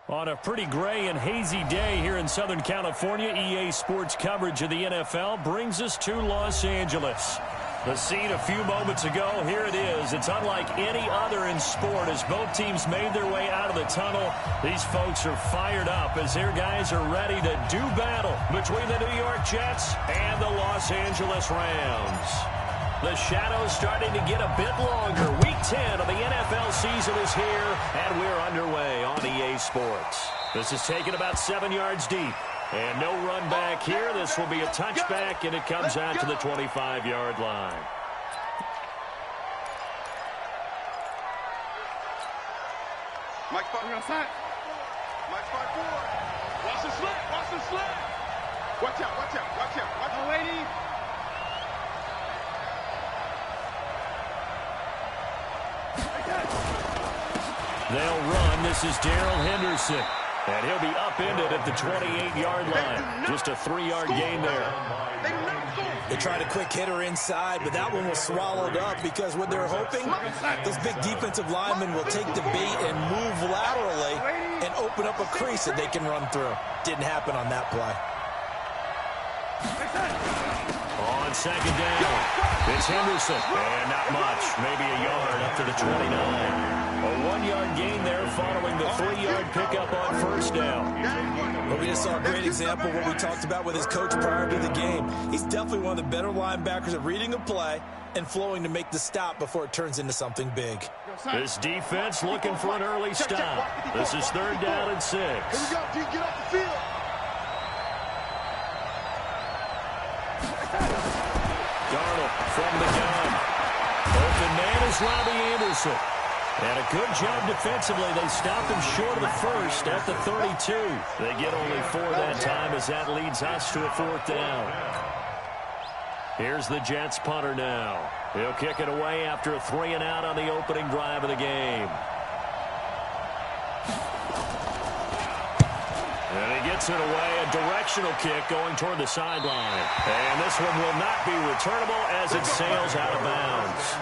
On a pretty gray and hazy day here in Southern California, EA Sports coverage of the NFL brings us to Los Angeles. The scene a few moments ago, here it is. It's unlike any other in sport as both teams made their way out of the tunnel. These folks are fired up as their guys are ready to do battle between the New York Jets and the Los Angeles Rams. The shadow's starting to get a bit longer. Week 10 of the NFL season is here, and we're underway on EA Sports. This is taken about 7 yards deep. And no run back here. This will be a touchback, and it comes out to the 25-yard line. Mike 5 outside. Mike 5-4. Watch the slant. Watch the slant. Watch out. Watch out. Watch out. Watch out, lady. They'll run. This is Darrell Henderson. And he'll be upended at the 28-yard line. Just a 3-yard gain there. They tried a quick hitter inside, but that one was swallowed up because what they're hoping, those big defensive linemen will take the bait and move laterally and open up a crease that they can run through. Didn't happen on that play. On second down, it's Henderson. And not much, maybe a yard up to the 29. A 1-yard gain there following the 3-yard pickup on first down. But we just saw a great example of what we talked about with his coach prior to the game. He's definitely one of the better linebackers at reading a play and flowing to make the stop before it turns into something big. This defense looking for an early stop. This is 3rd down and 6. Here we go, D. Get off the field. Darnold from the gun. Open man is Robbie Anderson. And a good job defensively. They stopped him short of the first at the 32. They get only 4 that time as that leads us to a 4th down. Here's the Jets punter now. He'll kick it away after a 3-and-out on the opening drive of the game. And he gets it away, a directional kick going toward the sideline. And this one will not be returnable as it sails out of bounds.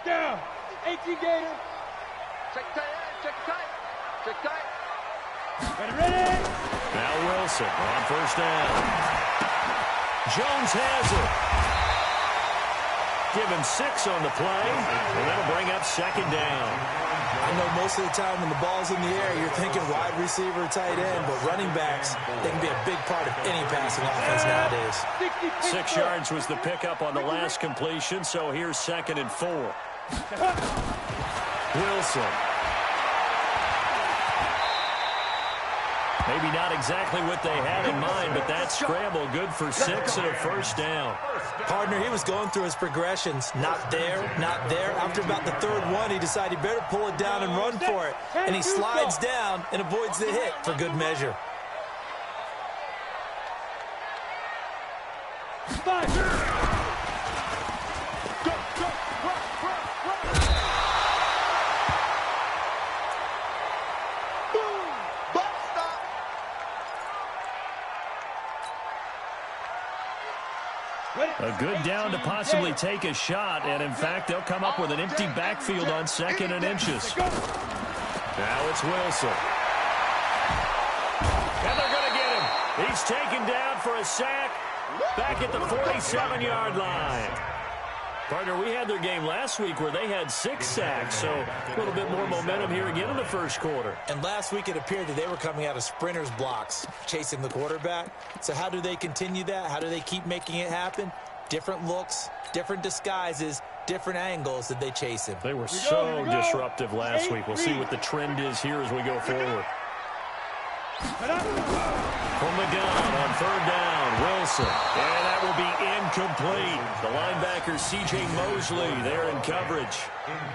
Down. 18 Gator. Check tight. Check tight. Check tight. Ready. Now Wilson on first down. Jones has it. Give him 6 on the play, and that'll bring up 2nd down. I know most of the time when the ball's in the air, you're thinking wide receiver, tight end, but running backs, they can be a big part of any passing offense nowadays. 6 yards was the pickup on the last completion, so here's 2nd and 4. Wilson. Maybe not exactly what they had in mind, but that scramble good for 6 and a 1st down. Partner, he was going through his progressions. Not there, not there. After about the 3rd one, he decided he better pull it down and run for it. And he slides down and avoids the hit for good measure. A good down to possibly take a shot, and in fact, they'll come up with an empty backfield on 2nd and inches. Now it's Wilson. And they're going to get him. He's taken down for a sack back at the 47-yard line. Partner, we had their game last week where they had 6 sacks, so a little bit more momentum here again in the first quarter. And last week it appeared that they were coming out of sprinters blocks, chasing the quarterback. So how do they continue that? How do they keep making it happen? Different looks, different disguises, different angles that they chase him. They were so disruptive last week. We'll see what the trend is here as we go forward. From the gun on 3rd down, Wilson. And that will be incomplete. The linebacker, C.J. Mosley, there in coverage.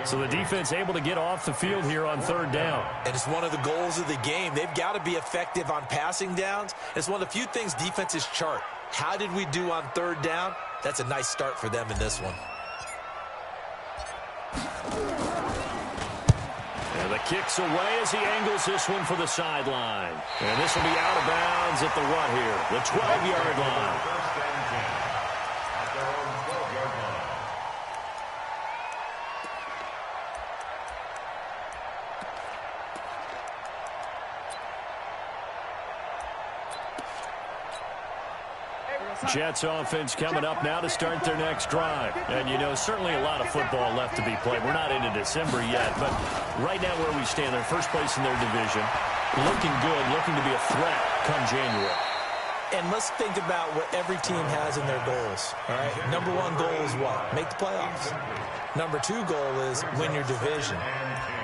So the defense able to get off the field here on 3rd down. And it's one of the goals of the game. They've got to be effective on passing downs. It's one of the few things defenses chart. How did we do on 3rd down? That's a nice start for them in this one. And the kick's away as he angles this one for the sideline. And this will be out of bounds at the what here? The 12-yard line. Jets offense coming up now to start their next drive. And, you know, certainly a lot of football left to be played. We're not into December yet, but right now where we stand, they're first place in their division. Looking good, looking to be a threat come January. And let's think about what every team has in their goals, all right? Number one goal is what? Make the playoffs. Number two goal is win your division.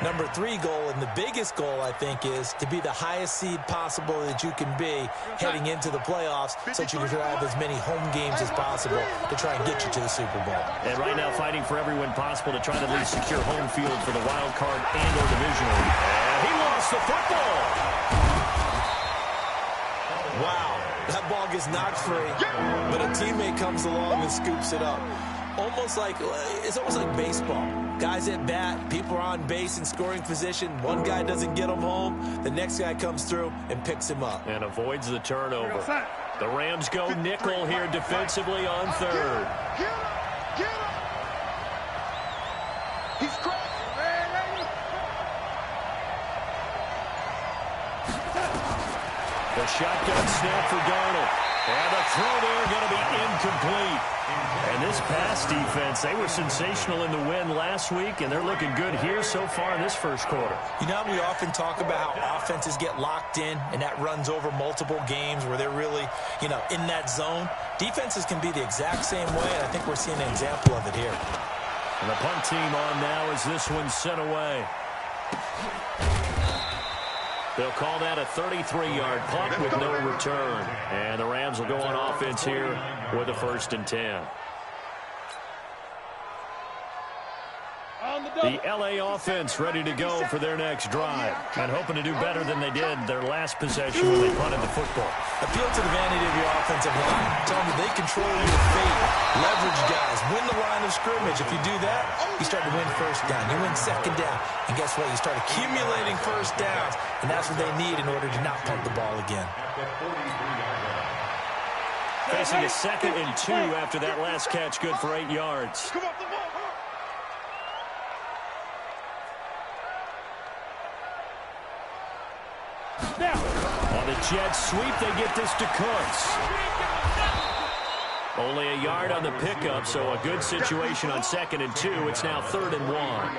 Number three goal, and the biggest goal, I think, is to be the highest seed possible that you can be heading into the playoffs so that you can have as many home games as possible to try and get you to the Super Bowl. And right now fighting for every win possible to try to at least secure home field for the wild card and or divisional. And he lost the football. Wow. That ball gets knocked free, but a teammate comes along and scoops it up. It's almost like baseball. Guys at bat, people are on base in scoring position. One guy doesn't get him home. The next guy comes through and picks him up. And avoids the turnover. The Rams go nickel here defensively on third. Get him! He's crossing. The shotgun snap for Darnold. And the throw there going to be incomplete. And this pass defense, they were sensational in the win last week, and they're looking good here so far in this first quarter. You know, we often talk about how offenses get locked in, and that runs over multiple games where they're really, in that zone. Defenses can be the exact same way, and I think we're seeing an example of it here. And the punt team on now as this one's sent away. They'll call that a 33-yard punt with no return. And the Rams will go on offense here with a 1st and 10. The L.A. offense ready to go for their next drive and hoping to do better than they did their last possession when they punted the football. Appeal to the vanity of your offensive line. Tell them they control your fate. Leverage guys. Win the line of scrimmage. If you do that, you start to win first down. You win second down. And guess what? You start accumulating first downs. And that's what they need in order to not punt the ball again. Facing a 2nd and 2 after that last catch, good for 8 yards. On the Jets sweep, they get this to Cooks. Only a yard on the pickup, so a good situation on 2nd and 2. It's now 3rd and 1.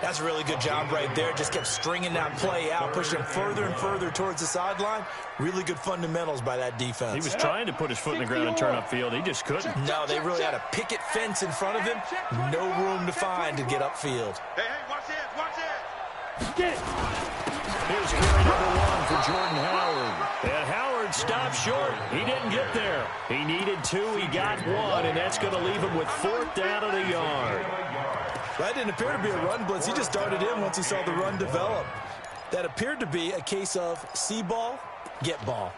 That's a really good job right there. Just kept stringing that play out, pushing him further and further towards the sideline. Really good fundamentals by that defense. He was trying to put his foot in the ground and turn upfield. He just couldn't. No, they really had a picket fence in front of him. No room to find to get upfield. Hey, watch it, watch it. Get it. Here's carry number 1 for Jordan Howard. And Howard stopped short. He didn't get there. He needed 2. He got 1, and that's going to leave him with 4th down at a yard. That didn't appear to be a run blitz. He just darted in once he saw the run develop. That appeared to be a case of see ball, get ball.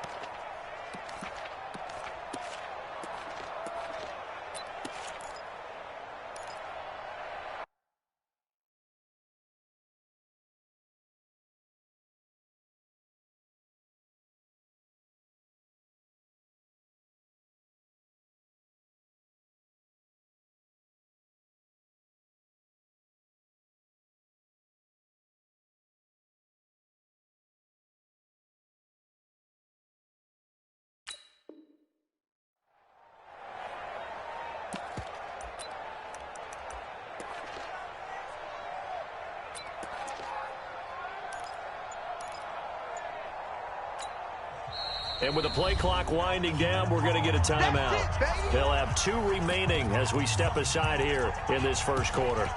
And with the play clock winding down, we're going to get a timeout. They'll have 2 remaining as we step aside here in this first quarter.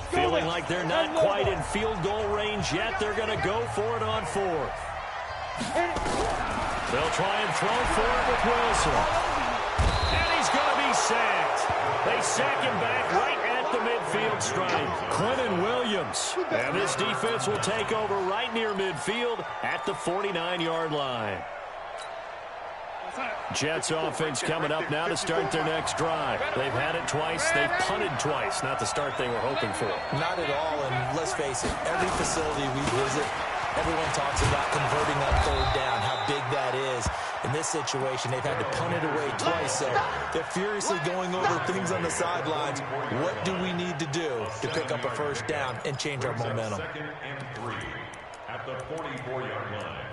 Feeling like they're not quite in field goal range yet. They're going to go for it on 4th. They'll try and throw for it with Wilson. And he's going to be sacked. They sack him back right at the midfield stripe. Quentin Williams. And this defense will take over right near midfield at the 49-yard line. Jets offense coming up now to start their next drive. They've had it twice. They've punted twice. Not the start they were hoping for. Not at all, and let's face it, every facility we visit, everyone talks about converting on third down, how big that is. In this situation, they've had to punt it away twice, so they're furiously going over things on the sidelines. What do we need to do to pick up a first down and change our momentum? Second and 3 at the 44-yard line.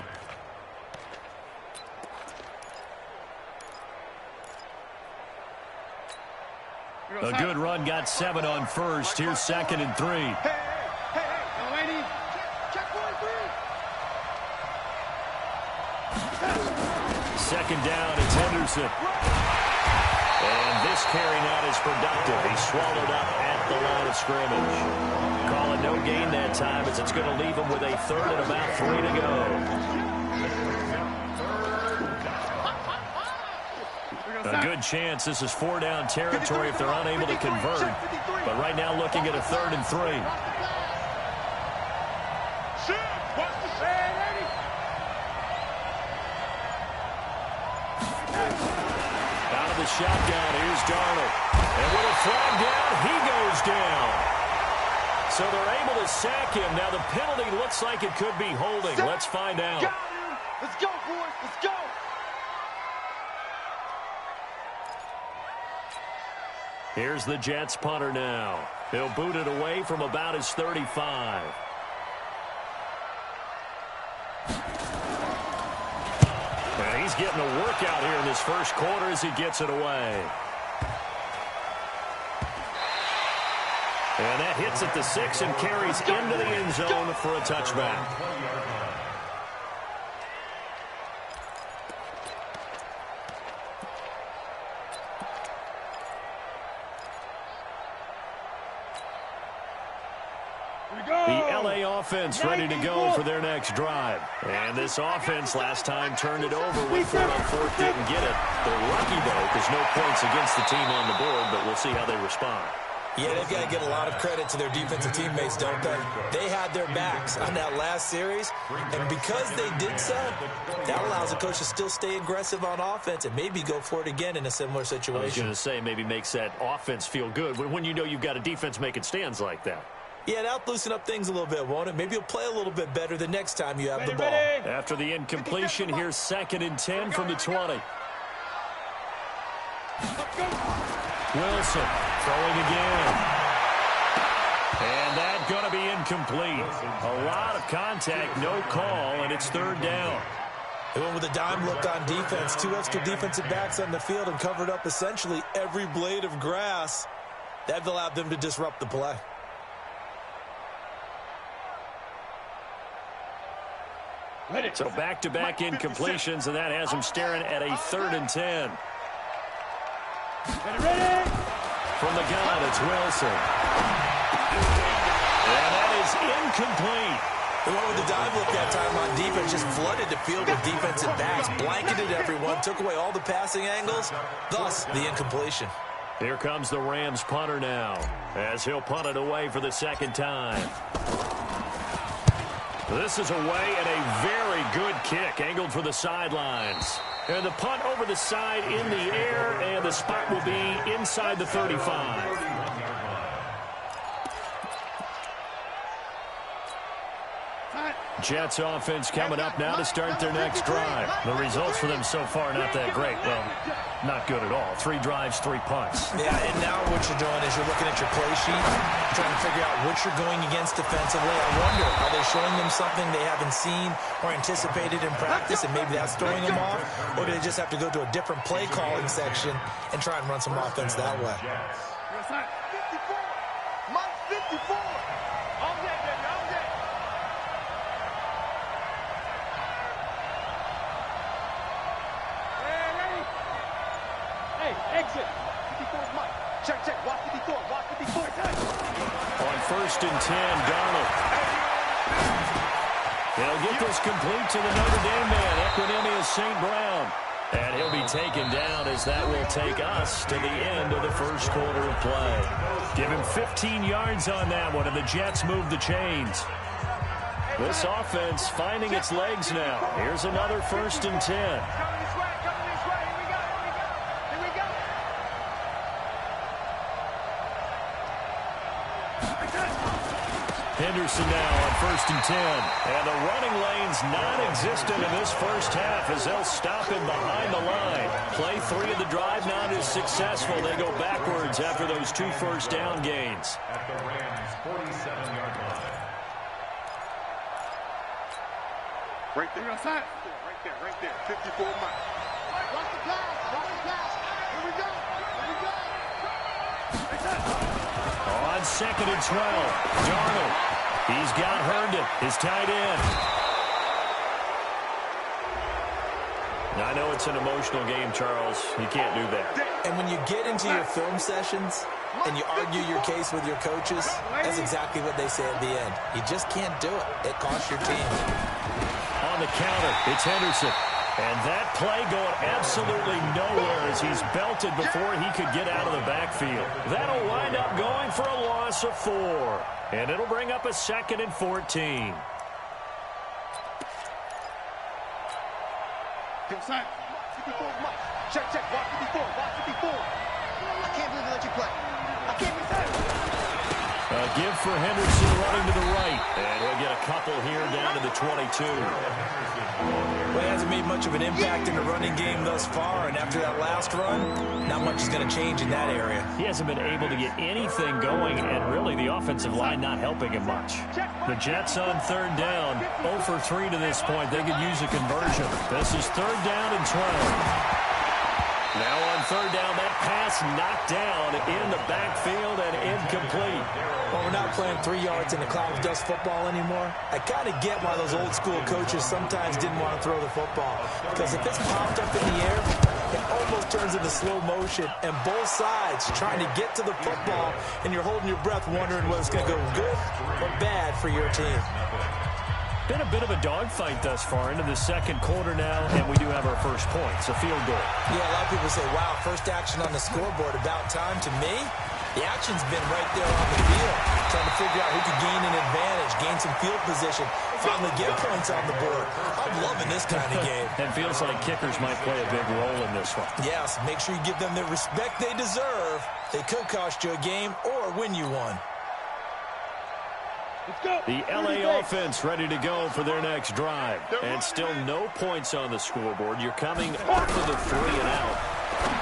A good run got 7 on first. Here's 2nd and 3. Second down, it's Henderson. And this carry not as productive. He's swallowed up at the line of scrimmage. Call it no gain that time as it's going to leave him with a 3rd and about 3 to go. A good chance this is 4-down territory if they're unable to convert. But right now looking at a 3rd and 3. Out of the shotgun, here's Darnold. And with a flag down, he goes down. So they're able to sack him. Now the penalty looks like it could be holding. Let's find out. Let's go, boys. Let's go. Here's the Jets punter now. He'll boot it away from about his 35. And he's getting a workout here in this first quarter as he gets it away. And that hits at the 6 and carries into the end zone for a touchback. The LA offense ready to go for their next drive. And this offense last time turned it over with 4 on 4th, didn't get it. They're lucky, though, because no points against the team on the board, but we'll see how they respond. Yeah, they've got to give a lot of credit to their defensive teammates, don't they? They had their backs on that last series, and because they did so, that allows the coach to still stay aggressive on offense and maybe go for it again in a similar situation. I was going to say, maybe makes that offense feel good when you know you've got a defense making stands like that. Yeah, that'll loosen up things a little bit, won't it? Maybe you'll play a little bit better the next time you have the ball. After the incompletion, here's 2nd and 10 from the 20. Wilson throwing again. And that's going to be incomplete. A lot of contact, no call, and it's 3rd down. They went with a dime look on defense. 2 extra defensive backs on the field and covered up essentially every blade of grass. That allowed them to disrupt the play. So back-to-back incompletions, and that has him staring at a 3rd and 10. From the gun, it's Wilson. And that is incomplete. They went with the dive look that time on defense, just flooded the field with defensive backs, blanketed everyone, took away all the passing angles, thus the incompletion. Here comes the Rams punter now, as he'll punt it away for the 2nd time. This is away and a very good kick, angled for the sidelines. And the punt over the side in the air, and the spot will be inside the 35. Jets offense coming up now to start their next drive. The results for them so far not that great. Well, not good at all. 3 drives, 3 punts. Yeah, and now what you're doing is you're looking at your play sheet, trying to figure out what you're going against defensively. I wonder, are they showing them something they haven't seen or anticipated in practice, and maybe that's throwing them off? Or do they just have to go to a different play calling section and try and run some offense that way? 54. Mike 54. All day, baby, all day. Exit. 54 is Mike. Check. Watch 54. Watch 54. On 1st and 10, Darnold. He'll get this complete to the Notre Dame man, Equinemius St. Brown. And he'll be taken down as that will take us to the end of the first quarter of play. Give him 15 yards on that one, and the Jets move the chains. This offense finding its legs now. Here's another 1st and 10. Henderson now on 1st and 10. And the running lane's non-existent in this first half as they'll stop him behind the line. Play 3 of the drive not as successful. They go backwards after those 2 first down gains. At the Rams' 47-yard line. Right there. Right there. 54 miles. Watch the pass. Here we go. On 2nd and 12, Darnold. He's got Herndon, his tight end. Now, I know it's an emotional game, Charles. You can't do that. And when you get into your film sessions and you argue your case with your coaches, that's exactly what they say at the end. You just can't do it. It costs your team. On the counter, it's Henderson. And that play going absolutely nowhere as he's belted before he could get out of the backfield. That'll wind up going for a loss of 4. And it'll bring up a 2nd and 14. Check. Watch 54. I can't believe they let you play. I can't believe that. A give for Henderson running to the right. And he'll get a couple here down to the 22. Well, he hasn't made much of an impact in the running game thus far, and after that last run, not much is going to change in that area. He hasn't been able to get anything going, and really the offensive line not helping him much. The Jets on 3rd down, 0 for 3 to this point. They could use a conversion. This is 3rd down and 12. Now on 3rd down, that pass knocked down in the backfield and incomplete. Well, we're not playing 3 yards in a cloud of dust football anymore. I kind of get why those old school coaches sometimes didn't want to throw the football. Because if it's popped up in the air, it almost turns into slow motion. And both sides trying to get to the football, and you're holding your breath wondering whether it's going to go good or bad for your team. Been a bit of a dogfight thus far into the 2nd quarter now, and we do have our first points, a field goal. Yeah, a lot of people say, wow, first action on the scoreboard, about time. To me, the action's been right there on the field, trying to figure out who could gain an advantage, gain some field position, finally get points on the board. I'm loving this kind of game. And feels like kickers might play a big role in this one. Yes, make sure you give them the respect they deserve. They could cost you a game or win you one. The LA offense ready to go for their next drive. And still no points on the scoreboard. You're coming off of the 3 and out.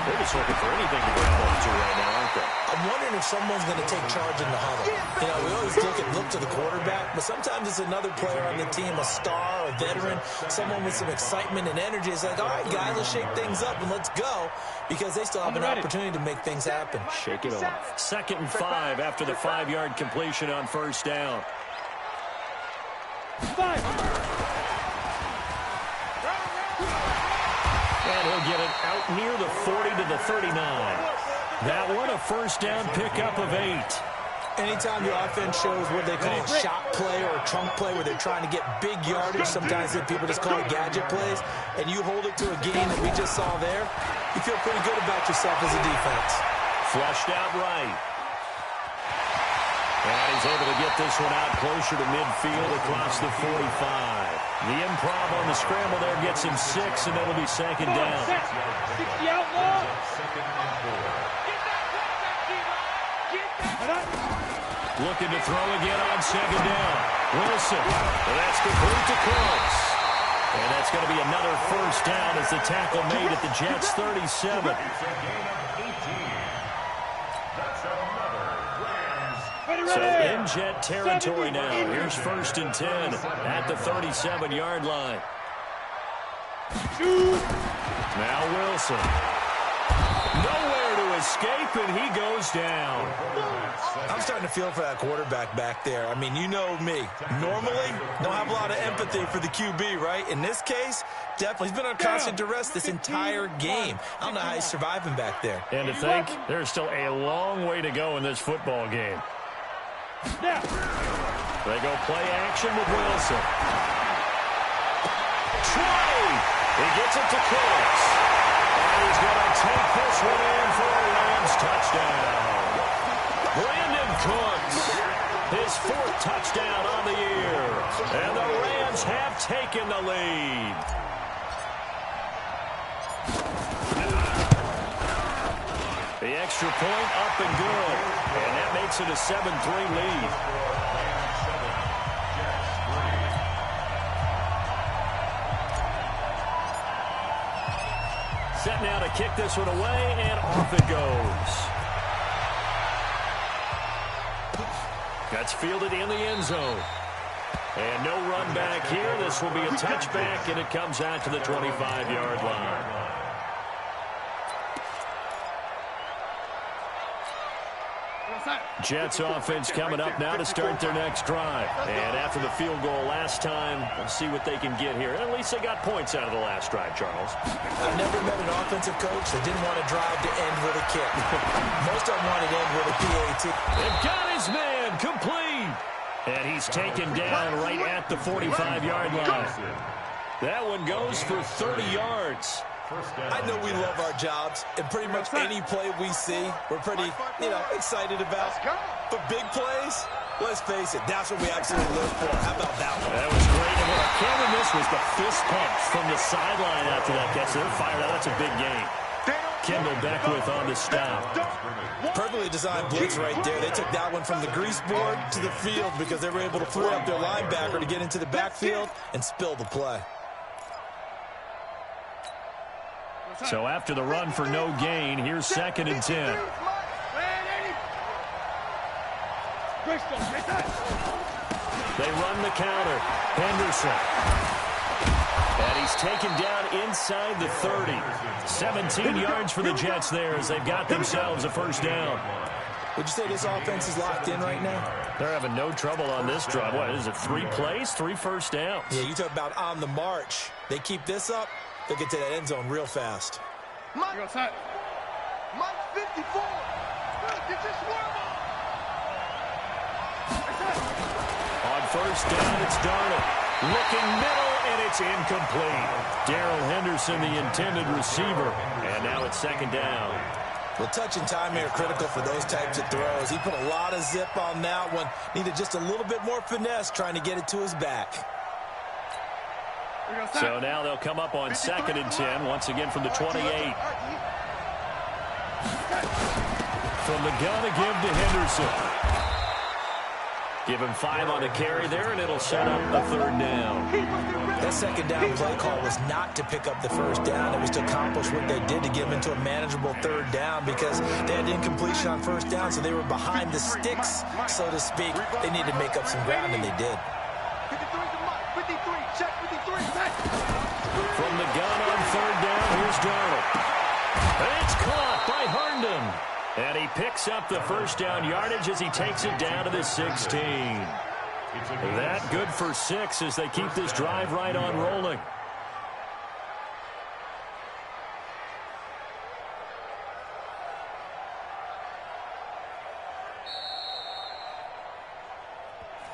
They're just looking for anything to grab onto right now, aren't they? I'm wondering if someone's going to take charge in the huddle. You know, we always look to the quarterback, but sometimes it's another player on the team, a star, a veteran, someone with some excitement and energy. It's like, all right, guys, let's shake things up and let's go, because they still have an opportunity to make things happen. Shake it off. 2nd and 5 after the 5-yard completion on 1st down. And he'll get it out near the 40 to the 39. That one a 1st down pickup of 8. Anytime your offense shows what they call a shot play or a trunk play where they're trying to get big yardage, sometimes people just call it gadget plays, and you hold it to a gain that we just saw there, you feel pretty good about yourself as a defense. Flushed out right. And he's able to get this one out closer to midfield across the 45. The improv on the scramble there gets him 6, and that'll be 2nd down. 60 outlaw. Looking to throw again on 2nd down. Wilson. And that's complete to Close. And that's going to be another 1st down as the tackle made at the Jets' 37. So in Jet territory now. Here's 1st and 10 at the 37-yard line. Now Wilson. Nowhere to escape, and he goes down. I'm starting to feel for that quarterback back there. I mean, you know me. Normally, don't have a lot of empathy for the QB, right? In this case, definitely. He's been on constant duress this entire game. I don't know how he's surviving back there. And to think, there's still a long way to go in this football game. They go play action with Wilson. He gets it to Cooks. And he's going to take this one in for a Rams touchdown. Brandon Cooks, his 4th touchdown on the year. And the Rams have taken the lead. The extra point up and good. And that makes it a 7-3 lead. Set now to kick this one away, and off it goes. That's fielded in the end zone. And no run back here. This will be a touchback, and it comes out to the 25-yard line. Jets offense coming up now to start their next drive. And after the field goal last time, we'll see what they can get here. At least they got points out of the last drive, Charles. I've never met an offensive coach that didn't want to drive to end with a kick. Most of them wanted to end with a PAT. They've got his man complete. And he's taken down right at the 45-yard line. That one goes for 30 yards. I know we love our jobs, and pretty much any play we see, we're pretty, excited about. But big plays, let's face it, that's what we absolutely live for. How about that one? That was great. And what I can't miss was the fist pump from the sideline after that catch. They're fired out. That's a big game. Kendall Beckwith on the stop. Perfectly designed blitz right there. They took that one from the grease board to the field because they were able to free up their linebacker to get into the backfield and spill the play. So after the run for no gain, here's 2nd and 10. They run the counter. Henderson. And he's taken down inside the 30. 17 yards for the Jets there as they've got themselves a first down. Would you say this offense is locked in right now? They're having no trouble on this drive. What is it, 3 plays, 3 first downs? Yeah, you talk about on the march. They keep this up, they'll get to that end zone real fast. Mike 54. Get your swerve on first down, it's Darnold. Looking middle, and it's incomplete. Darrell Henderson, the intended receiver. And now it's 2nd down. Well, touch and time here are critical for those types of throws. He put a lot of zip on that one. Needed just a little bit more finesse trying to get it to his back. So now they'll come up on 2nd and 10, once again from the 28. From the gun to give to Henderson. Give him 5 on the carry there, and it'll set up the 3rd down. That 2nd down play call was not to pick up the 1st down. It was to accomplish what they did to get them into a manageable 3rd down because they had incompletion on 1st down, so they were behind the sticks, so to speak. They needed to make up some ground, and they did. 53, check 53, from the gun on 3rd down, here's Darnold. And it's caught by Herndon. And he picks up the first down yardage as he takes it down to the 16. That good for 6 as they keep this drive right on rolling.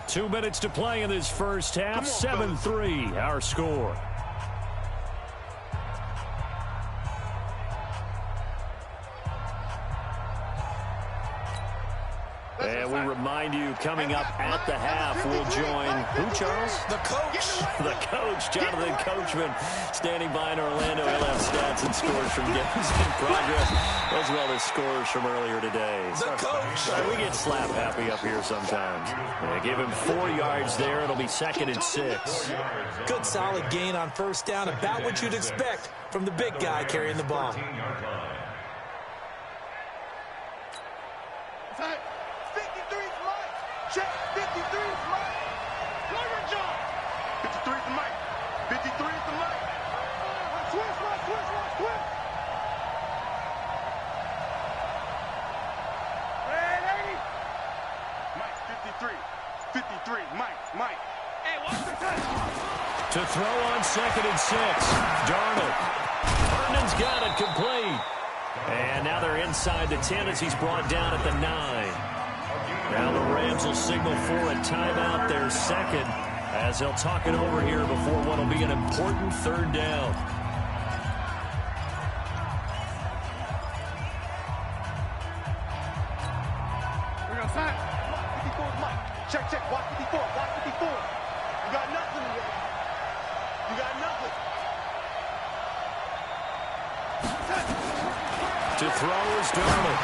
Two minutes to play in this first half. 7-3 our score. And we remind you, coming up at the half, we'll join who, Charles? The coach. The coach, Jonathan Coachman, standing by in Orlando. He'll have stats and scores from games in progress, as well as scores from earlier today. The coach. We get slap happy up here sometimes. Yeah, give him 4 yards there. It'll be 2nd and 6. Good solid gain on 1st down, about what you'd expect from the big guy carrying the ball. 53's Mike. Check 53's Mike. Clear job. 53's the Mike. 53's the Mike. Switch. Red 80. Mike 53. 53, Mike. Hey, watch the touch. To throw on 2nd and 6. Darnold. Herndon's got it complete. And now they're inside the 10 as he's brought down at the 9. Now the Rams will signal for a timeout, their 2nd, as they'll talk it over here before what will be an important third down. We're going to sign. 54 is Mike. Check, check. Watch 54. Watch 54. You got nothing today. You got nothing. To throw is Darnold.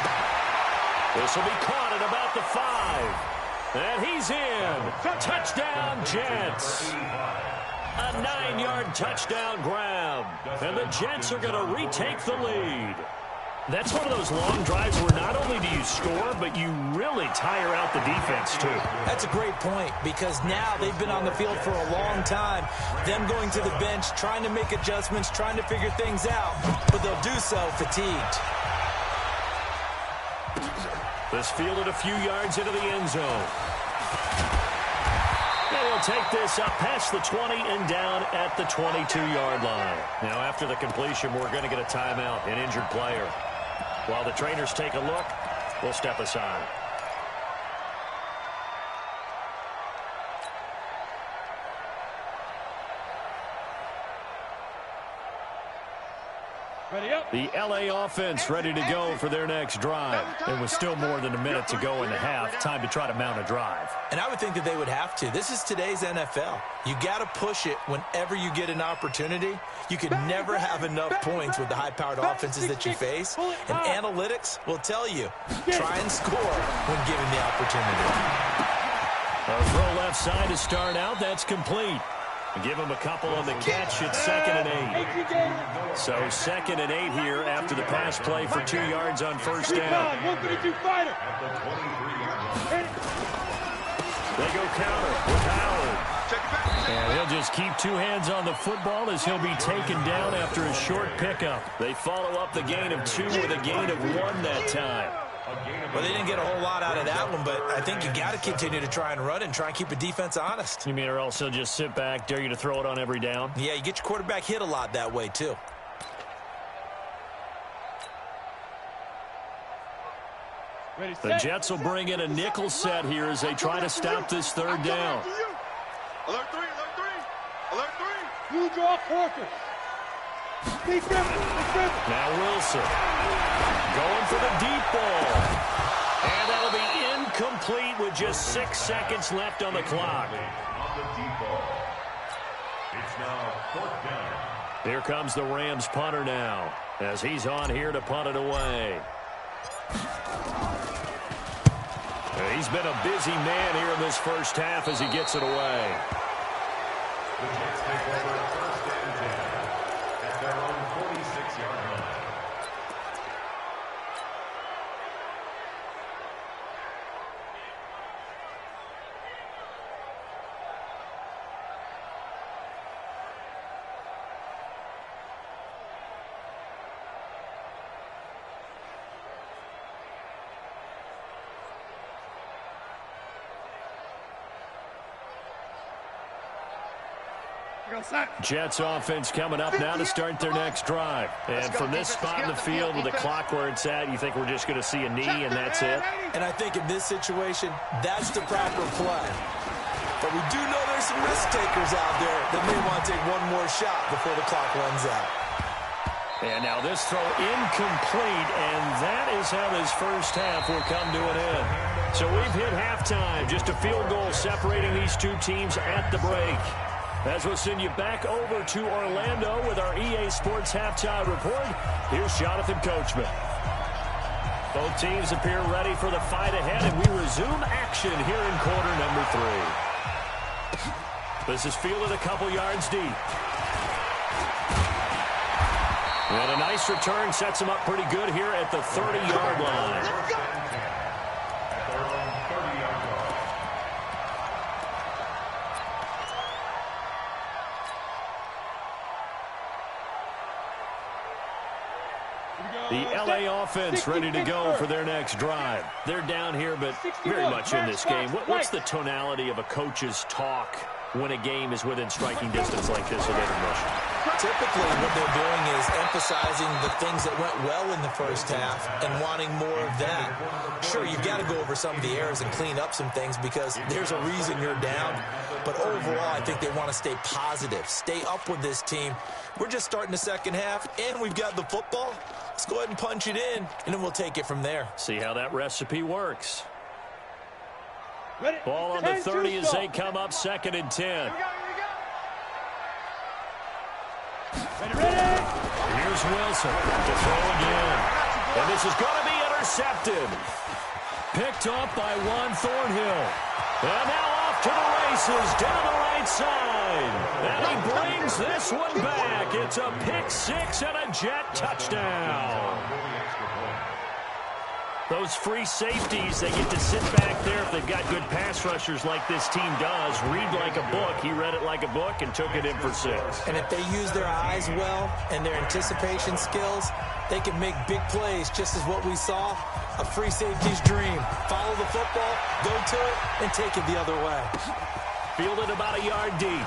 This will be caught at about the 5. And he's in. Touchdown, Jets. A 9-yard touchdown grab. And the Jets are going to retake the lead. That's one of those long drives where not only do you score, but you really tire out the defense, too. That's a great point, because now they've been on the field for a long time. Them going to the bench, trying to make adjustments, trying to figure things out, but they'll do so fatigued. This fielded a few yards into the end zone. And he'll take this up past the 20 and down at the 22-yard line. Now, after the completion, we're going to get a timeout, an injured player. While the trainers take a look, we'll step aside. Ready up. The LA offense ready to go for their next drive. And with still more than a minute to go in the half, time to try to mount a drive. And I would think that they would have to. This is today's NFL. You got to push it whenever you get an opportunity. You can never have enough points with the high-powered offenses that you face. And analytics will tell you, try and score when given the opportunity. A throw left side to start out. That's complete. Give him a couple on the catch. It's 2nd and 8. So 2nd and 8 here after the pass play for 2 yards on first down. They go counter with Howard. And he'll just keep 2 hands on the football as he'll be taken down after a short pickup. They follow up the gain of 2 with a gain of 1 that time. Well, they didn't get a whole lot out of that one, but I think you got to continue to try and run and try and keep the defense honest. You mean or else he'll just sit back, dare you to throw it on every down? Yeah, you get your quarterback hit a lot that way, too. The Jets will bring in a nickel set here as they try to stop this third down. Alert 3, alert 3. Alert 3. You draw Parker. Now Wilson going for the deep ball. And that'll be incomplete with just 6 seconds left on the clock. On the deep ball. It's now 4th down. Here comes the Rams punter now as he's on here to punt it away. He's been a busy man here in this first half as he gets it away. The Jets take over 1st and 10 at their own 46-yard line. Jets offense coming up now to start their next drive. And from this spot in the field with the clock where it's at, you think we're just going to see a knee and that's it? And I think in this situation, that's the proper play. But we do know there's some risk takers out there that may want to take one more shot before the clock runs out. And now this throw incomplete, and that is how this first half will come to an end. So we've hit halftime, just a field goal separating these two teams at the break. As we'll send you back over to Orlando with our EA Sports Halftime Report, here's Jonathan Coachman. Both teams appear ready for the fight ahead, and we resume action here in quarter number 3. This is fielded a couple yards deep. And a nice return sets him up pretty good here at the 30-yard line. The LA offense ready to go for their next drive. They're down here, but very much in this game. What's the tonality of a coach's talk when a game is within striking distance like this at intermission. Typically, what they're doing is emphasizing the things that went well in the first half and wanting more of that. Sure, you've got to go over some of the errors and clean up some things because there's a reason you're down. But overall, I think they want to stay positive, stay up with this team. We're just starting the second half, and we've got the football. Let's go ahead and punch it in, and then we'll take it from there. See how that recipe works. Ball on the 30 as they come up 2nd and 10. Here's Wilson to throw again. And this is going to be intercepted. Picked up by Juan Thornhill. And now off to the races down the right side. And he brings this one back. It's a pick 6 and a Jet touchdown. Those free safeties, they get to sit back there if they've got good pass rushers like this team does. Read like a book. He read it like a book and took it in for 6. And if they use their eyes well and their anticipation skills, they can make big plays, just as what we saw. A free safety's dream. Follow the football, go to it, and take it the other way. Fielded about a yard deep.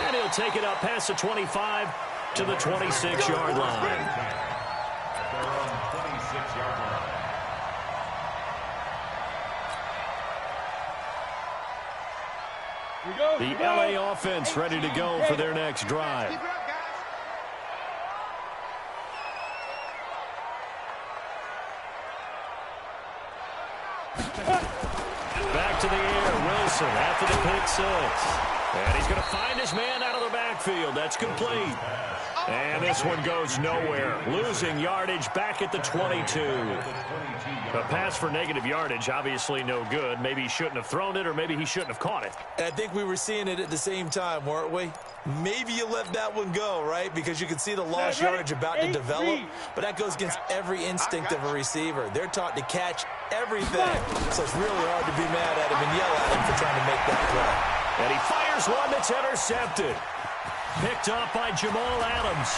And he'll take it up past the 25 to the 26-yard line. The LA offense ready to go for their next drive. Back to the air, Wilson after the pick 6. And he's going to find his man out of the backfield. That's complete. And this one goes nowhere. Losing yardage back at the 22. A pass for negative yardage, obviously no good. Maybe he shouldn't have thrown it, or maybe he shouldn't have caught it. And I think we were seeing it at the same time, weren't we? Maybe you let that one go, right? Because you can see the lost yardage about to develop. But that goes against every instinct of a receiver. They're taught to catch everything. So it's really hard to be mad at him and yell at him for trying to make that play. And he fires one that's intercepted. Picked up by Jamal Adams.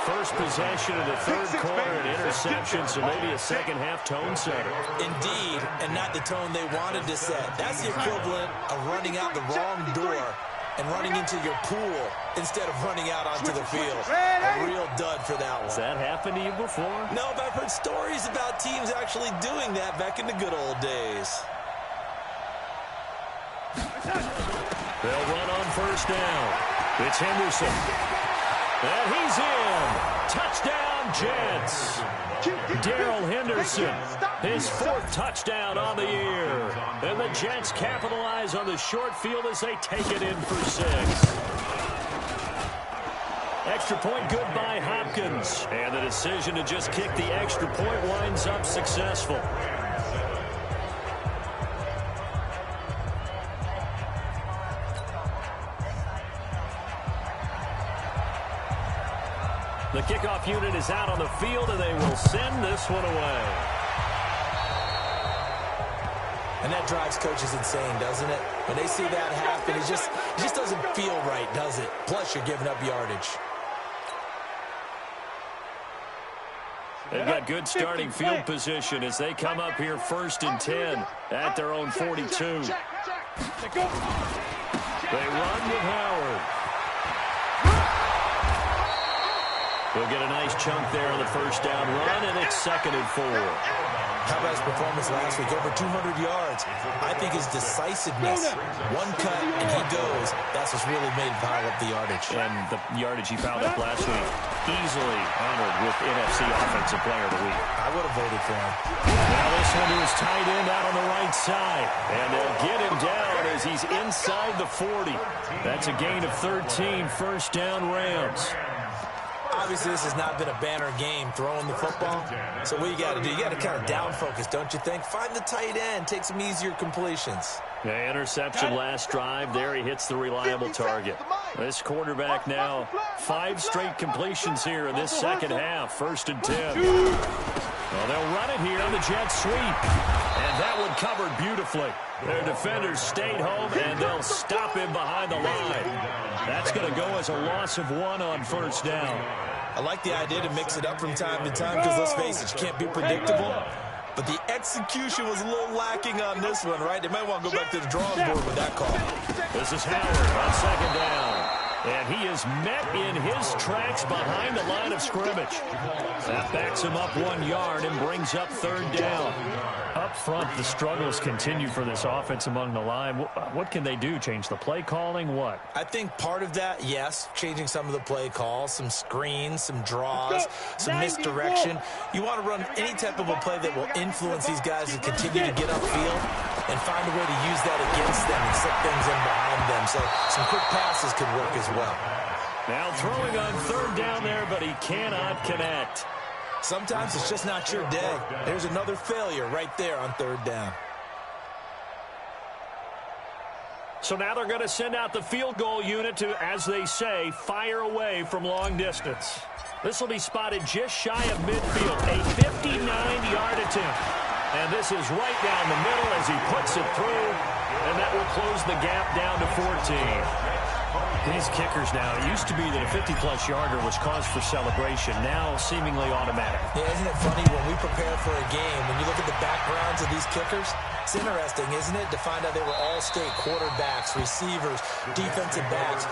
First possession of the third quarter, an interception, so maybe a second-half tone setter. Indeed, and not the tone they wanted to set. That's the equivalent of running out the wrong door and running into your pool instead of running out onto the field. A real dud for that one. Has that happened to you before? No, but I've heard stories about teams actually doing that back in the good old days. They'll run on first down. It's Henderson. And he's in. Touchdown, Jets. Darrell Henderson, his 4th touchdown on the year. And the Jets capitalize on the short field as they take it in for 6. Extra point good by Hopkins. And the decision to just kick the extra point winds up successful. The kickoff unit is out on the field, and they will send this one away. And that drives coaches insane, doesn't it? When they see that happen, it just doesn't feel right, does it? Plus, you're giving up yardage. They've got good starting field position as they come up here 1st and 10 at their own 42. They run with Howard. They'll get a nice chunk there on the first down run, and it's 2nd and 4. How about his performance last week? Over 200 yards. I think his decisiveness, one cut and he goes, that's what's really made him pile up the yardage. And the yardage he piled up last week, easily honored with NFC Offensive Player of the Week. I would have voted for him. Now this one is tight end out on the right side. And they'll get him down as he's inside the 40. That's a gain of 13, first down Rams. Obviously, this has not been a banner game throwing the football. So what you got to do, you got to kind of down focus, don't you think? Find the tight end, take some easier completions. Yeah, interception last drive. There he hits the reliable target. This quarterback now 5 straight completions here in this second half. 1st and 10. Well, they'll run it here on the jet sweep. And that one covered beautifully. Their defenders stayed home, and they'll stop him behind the line. That's going to go as a loss of 1 on first down. I like the idea to mix it up from time to time because, let's face it, you can't be predictable. but the execution was a little lacking on this one, right? They might want to go back to the drawing board with that call. This is Howard on second down. And he is met in his tracks behind the line of scrimmage. That backs him up 1 yard and brings up third down. Up front, the struggles continue for this offense among the line. What can they do? Change the play calling? What? I think part of that, yes, changing some of the play calls, some screens, some draws, some misdirection. You want to run any type of a play that will influence these guys to continue to get upfield and find a way to use that against them and slip things in behind them. So some quick passes could work as well. Now throwing on third down there, but he cannot connect. Sometimes it's just not your day. There's another failure right there on third down. So now they're going to send out the field goal unit to, as they say, fire away from long distance. This will be spotted just shy of midfield, a 59-yard attempt. And this is right down the middle as he puts it through, and that will close the gap down to 14. These kickers now, it used to be that a 50-plus yarder was cause for celebration, now seemingly automatic. Yeah, isn't it funny when we prepare for a game, when you look at the backgrounds of these kickers, it's interesting, isn't it, to find out they were all-state quarterbacks, receivers, defensive backs,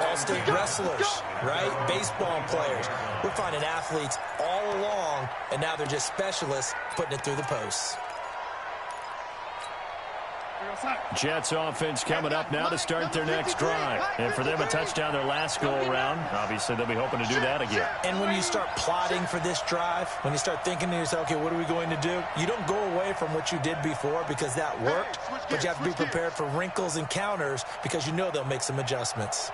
all-state wrestlers, right? Baseball players. We're finding athletes all along, and now they're just specialists putting it through the posts. Jets offense coming up now to start their next drive. And for them, a touchdown their last go-around. Obviously, they'll be hoping to do that again. And when you start plotting for this drive, when you start thinking to yourself, okay, what are we going to do? You don't go away from what you did before because that worked, but you have to be prepared for wrinkles and counters because you know they'll make some adjustments.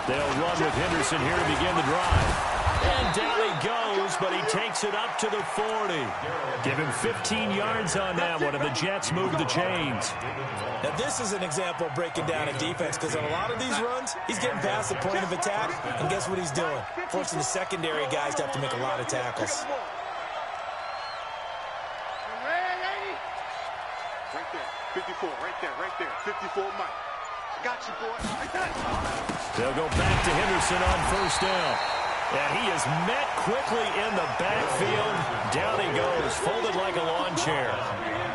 They'll run with Henderson here to begin the drive. And down he goes, but he takes it up to the 40. Give him 15 yards on that one, and the Jets move the chains. Now, this is an example of breaking down a defense because on a lot of these runs, he's getting past the point of attack, and guess what he's doing? Forcing the secondary guys to have to make a lot of tackles. Right there, 54, right there, 54, Mike. Got you, boy. Like that. They'll go back to Henderson on first down. And he is met quickly in the backfield. Down he goes, folded like a lawn chair.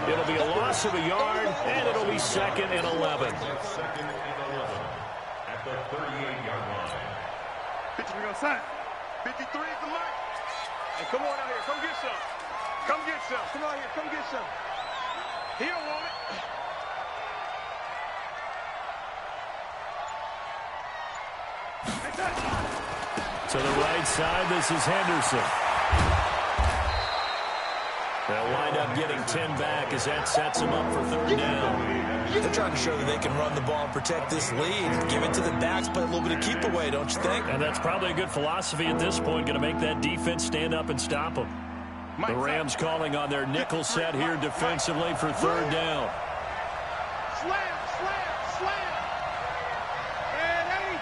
It'll be a loss of a yard, and it'll be 2nd and 11. At the 38-yard line. 53 on side. 53 is the mark. Hey, come on out here. Come get some. Come get some. Come out here. Come get some. He don't want it. To the right side, this is Henderson. They'll wind up getting 10 back as that sets them up for third down. They're trying to show that they can run the ball and protect this lead. Give it to the backs, play a little bit of keep away, don't you think? And that's probably a good philosophy at this point, going to make that defense stand up and stop them. The Rams calling on their nickel set here defensively for third down. Slam, slam, slam. And 80.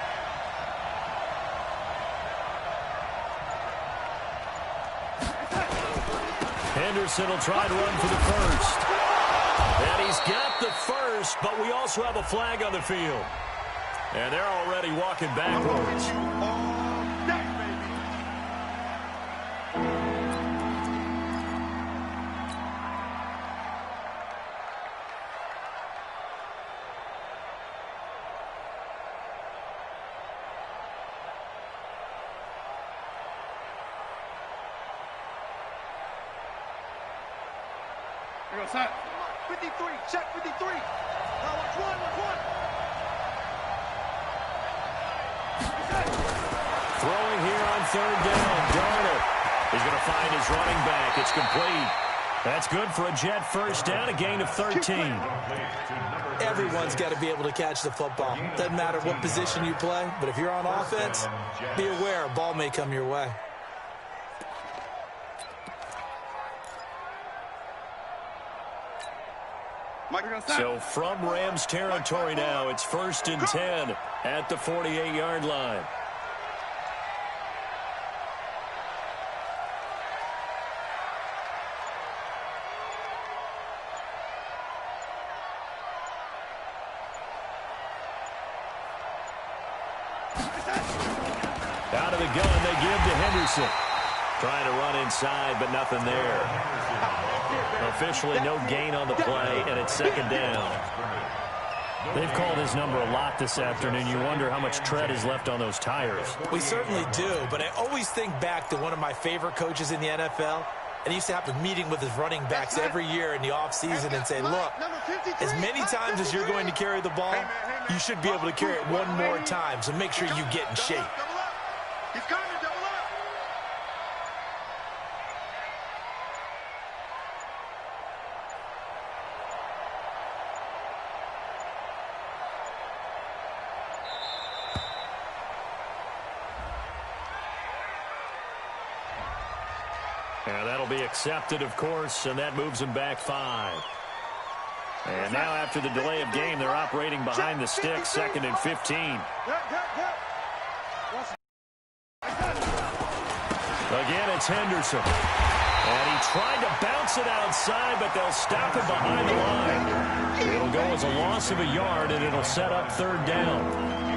Henderson will try to run for the first. And he's got the first, but we also have a flag on the field. And they're already walking backwards. Here goes that. 53, check 53. Now watch one. Throwing here on third down. Darnold is going to find his running back. It's complete. That's good for a Jet first down, a gain of 13. Everyone's got to be able to catch the football. Doesn't matter what position you play, but if you're on offense, be aware a ball may come your way. So from Rams territory now, it's 1st and 10 at the 48-yard line. Out of the gun, they give to Henderson. Trying to run inside, but nothing there. Officially no gain on the play, and it's second down. They've called his number a lot this afternoon. You wonder how much tread is left on those tires. We certainly do, but I always think back to one of my favorite coaches in the NFL. And he used to have a meeting with his running backs every year in the offseason and say, look, as many times as you're going to carry the ball, you should be able to carry it one more time, so make sure you get in shape. He's coming, double up. And that'll be accepted, of course, and that moves them back 5. And now after the delay of game, they're operating behind the sticks, 2nd and 15. Again, it's Henderson. And he tried to bounce it outside, but they'll stop him behind the line. It'll go as a loss of a yard, and it'll set up 3rd down.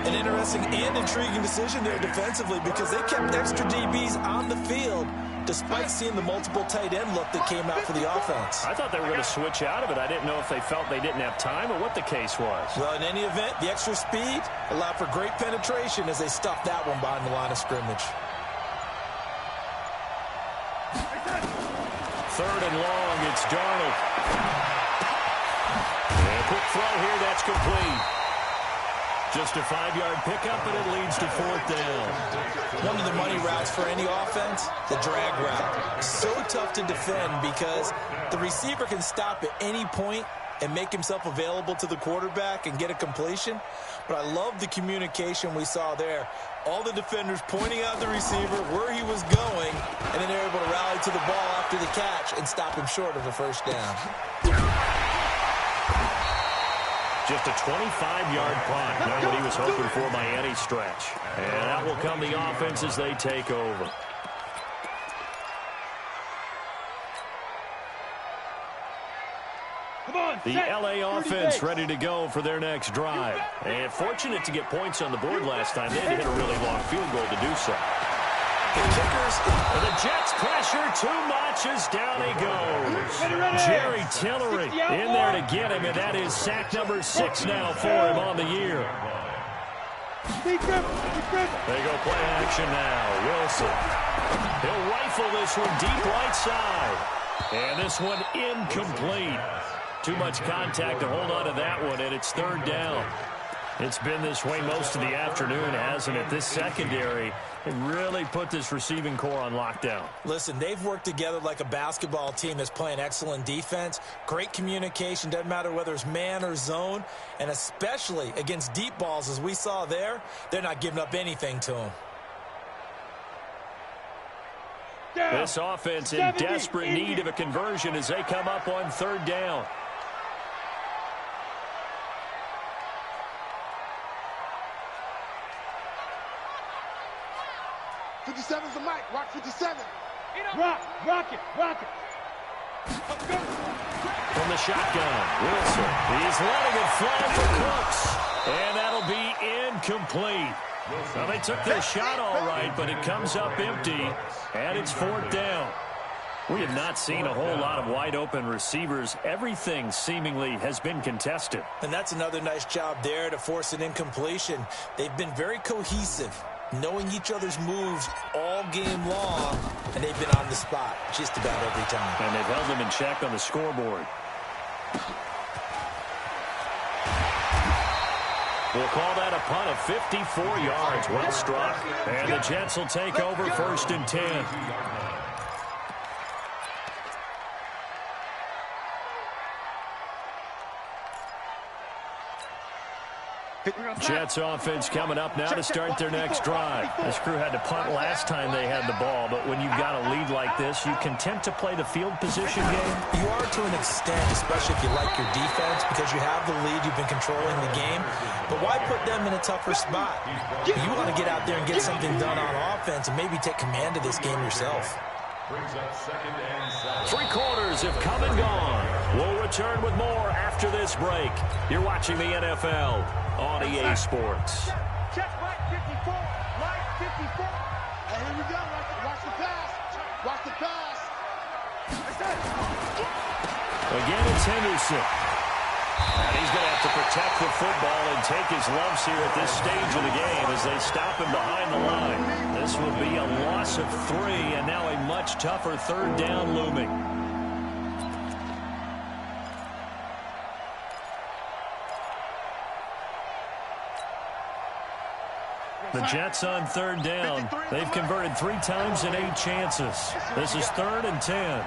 An interesting and intriguing decision there defensively because they kept extra DBs on the field despite seeing the multiple tight end look that came out for the offense. I thought they were going to switch out of it. I didn't know if they felt they didn't have time or what the case was. Well, in any event, the extra speed allowed for great penetration as they stuffed that one behind the line of scrimmage. 3rd and long, it's Darnold. And a quick throw here, that's complete. Just a 5-yard pickup, and it leads to 4th down. One of the money routes for any offense, the drag route. So tough to defend because the receiver can stop at any point and make himself available to the quarterback and get a completion. But I love the communication we saw there. All the defenders pointing out the receiver where he was going, and then they're able to rally to the ball after the catch and stop him short of a 1st down. Just a 25-yard punt. Not what he was hoping for by any stretch. And that will come the offense as they take over. The L.A. offense ready to go for their next drive. And fortunate to get points on the board last time. They had to hit a really long field goal to do so. The kickers. And the Jets pressure too much as down he goes. Jerry Tillery in there to get him, and that is sack number 6 now for him on the year. They go play action now. Wilson. He'll rifle this one deep right side. And this one incomplete. Too much contact to hold on to that one, and it's 3rd down. It's been this way most of the afternoon, hasn't it? This secondary really put this receiving core on lockdown. Listen, they've worked together like a basketball team that's playing excellent defense. Great communication, doesn't matter whether it's man or zone, and especially against deep balls, as we saw there, they're not giving up anything to them. This offense in desperate need of a conversion as they come up on 3rd down. 57's the mic. Rock 57. Rock it. From the shotgun, Wilson. He's letting it fly for Cooks. And that'll be incomplete. Well, they took their shot all right, but it comes up empty. And it's 4th down. We have not seen a whole lot of wide-open receivers. Everything seemingly has been contested. And that's another nice job there to force an incompletion. They've been very cohesive, knowing each other's moves all game long, and they've been on the spot just about every time. And they've held them in check on the scoreboard. We'll call that a punt of 54 yards. Well struck. And the Jets will take over 1st and 10. Jets offense coming up now to start their next drive. This crew had to punt last time they had the ball, but when you've got a lead like this, you content to play the field position game? You are to an extent, especially if you like your defense, because you have the lead, you've been controlling the game. But why put them in a tougher spot? You want to get out there and get something done on offense and maybe take command of this game yourself. Brings up 2nd and 7. 3 quarters have come and gone. We'll return with more after this break. You're watching the NFL on EA Sports. Check right 54. Right 54. Hey, here we go. Watch the pass. Watch the pass. Again, it's Henderson. And he's going to have to protect the football and take his lumps here at this stage of the game as they stop him behind the line. This will be a loss of 3, and now a much tougher 3rd down looming. The Jets on 3rd down. They've converted 3 times in 8 chances. This is 3rd and 10.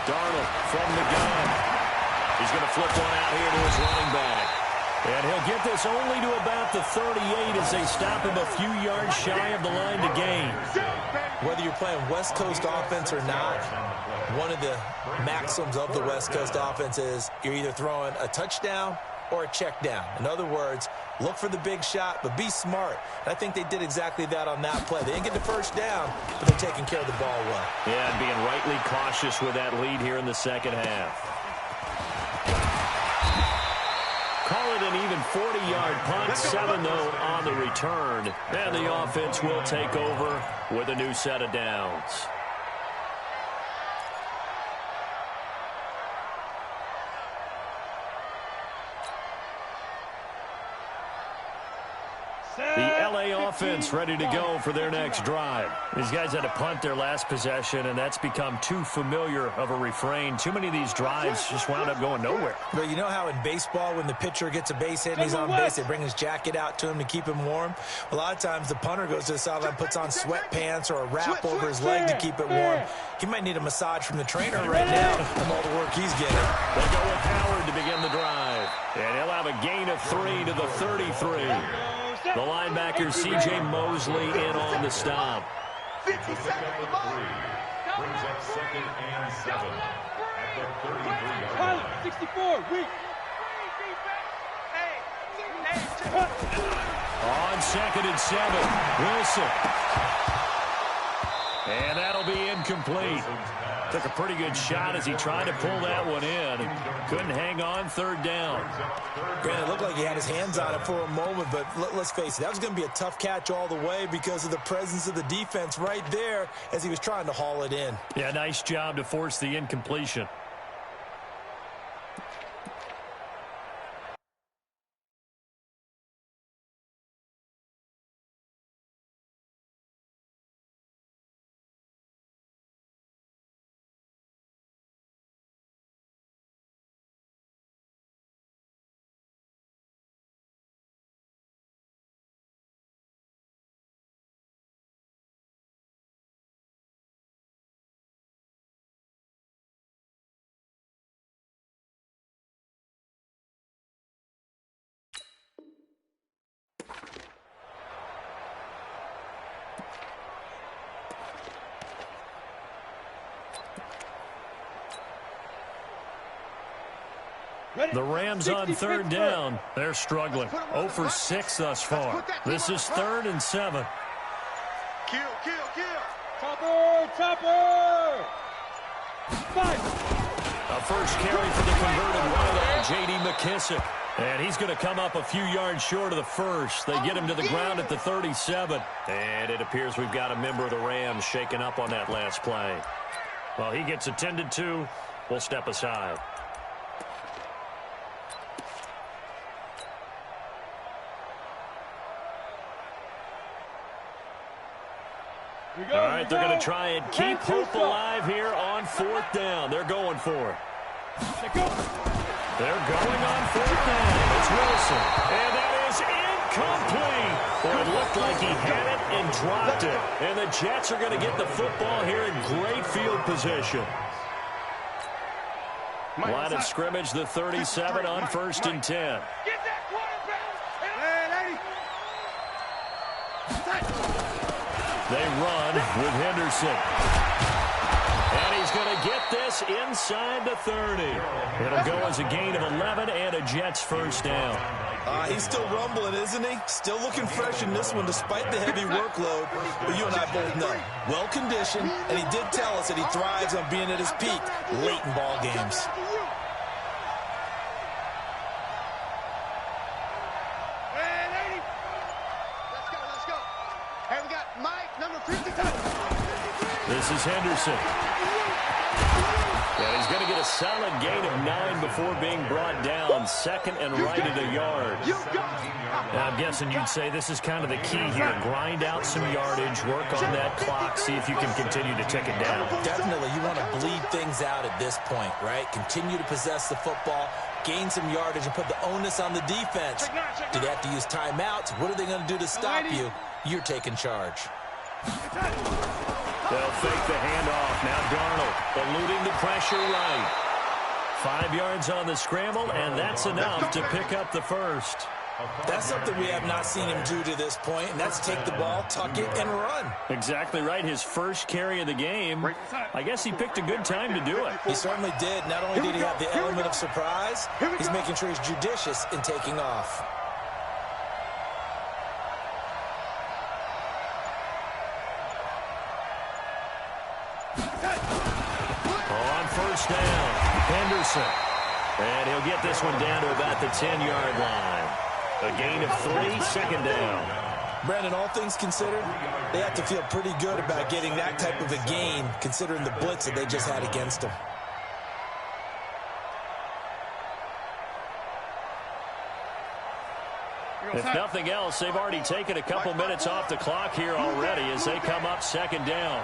Darnold from the gun. He's going to flip one out here to his running back. And he'll get this only to about the 38 as they stop him a few yards shy of the line to gain. Whether you're playing West Coast offense or not, one of the maxims of the West Coast offense is you're either throwing a touchdown or a check down. In other words, look for the big shot, but be smart. And I think they did exactly that on that play. They didn't get the 1st down, but they're taking care of the ball well. Yeah, and being rightly cautious with that lead here in the 2nd half. Call it an even 40-yard punt, 7 though on the return. And the offense will take over with a new set of downs. The LA offense ready to go for their next drive. These guys had to punt their last possession, and that's become too familiar of a refrain. Too many of these drives just wound up going nowhere. But you know how in baseball, when the pitcher gets a base hit and he's on base, they bring his jacket out to him to keep him warm? A lot of times the punter goes to the sideline, puts on sweatpants or a wrap over his leg to keep it warm. He might need a massage from the trainer right now from all the work he's getting. They go with Howard to begin the drive. And he'll have a gain of 3 to the 33. The linebacker, C.J. Mosley, in on the stop. 50 seconds. Brings up 2nd and 7 at the 33-yard line. 64, weak. On 2nd and 7, Wilson. And that'll be incomplete. Took a pretty good shot as he tried to pull that one in. Couldn't hang on 3rd down. Granted, it looked like he had his hands on it for a moment, but let's face it, that was going to be a tough catch all the way because of the presence of the defense right there as he was trying to haul it in. Yeah, nice job to force the incompletion. The Rams on 3rd down. They're struggling. 0 for 6 thus far. This is 3rd and 7. Kill. Chopper! Fight! A first carry for the converted wideout, J.D. McKissick. And he's going to come up a few yards short of the first. They get him to the ground at the 37. And it appears we've got a member of the Rams shaken up on that last play. Well, he gets attended to. We'll step aside. All right, they're going to try and keep hope alive here on 4th down. They're going for it. They're going on 4th down. It's Wilson. And that is incomplete. Well, it looked like he had it and dropped it. And the Jets are going to get the football here in great field position. Line of scrimmage, the 37 on 1st and 10. Get that quarterback! They run with Henderson. And he's going to get this inside the 30. It'll go as a gain of 11 and a Jets 1st down. He's still rumbling, isn't he? Still looking fresh in this one despite the heavy workload. But you and I both know, well-conditioned, and he did tell us that he thrives on being at his peak late in ball games. Let's go. Hey, we got Mike, number 52. This is Henderson. And he's going to get a solid gain of 9 before being brought down. Second and right at a yard. Now, I'm guessing you'd say this is kind of the key here. Grind out some yardage, work on that clock, see if you can continue to tick it down. Definitely. You want to bleed things out at this point, right? Continue to possess the football, gain some yardage, and put the onus on the defense. Do they have to use timeouts? What are they going to do to stop you? You're taking charge. They'll fake the handoff. Now Darnold eluding the pressure right. 5 yards on the scramble, and that's enough to pick up the first. That's something we have not seen him do to this point, and that's take the ball, tuck it, and run. Exactly right. His first carry of the game. I guess he picked a good time to do it. He certainly did. Not only did he have the element of surprise, he's making sure he's judicious in taking off. On first down, Henderson. And he'll get this one down to about the 10-yard line. A gain of 3, second down. Brandon, all things considered, they have to feel pretty good about getting that type of a gain, considering the blitz that they just had against them. If nothing else, they've already taken a couple minutes off the clock here already as they come up second down.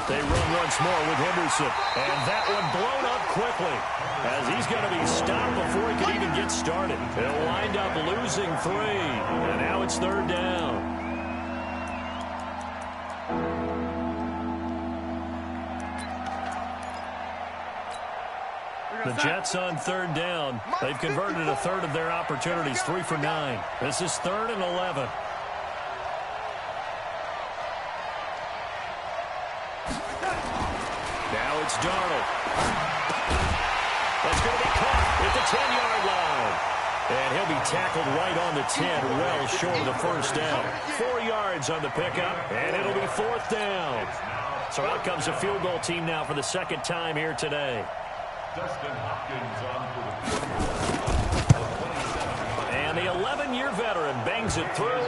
They run once more with Henderson. And that one blown up quickly as he's going to be stopped before he can even get started. They'll wind up losing 3. And now it's third down. The Jets on third down. They've converted a third of their opportunities, 3 for 9. This is 3rd and 11. Now it's Darnold. That's going to be caught at the 10-yard line. And he'll be tackled right on the 10, well short of the first down. 4 yards on the pickup, and it'll be 4th down. So out comes a field goal team now for the second time here today. And the 11-year veteran bangs it through,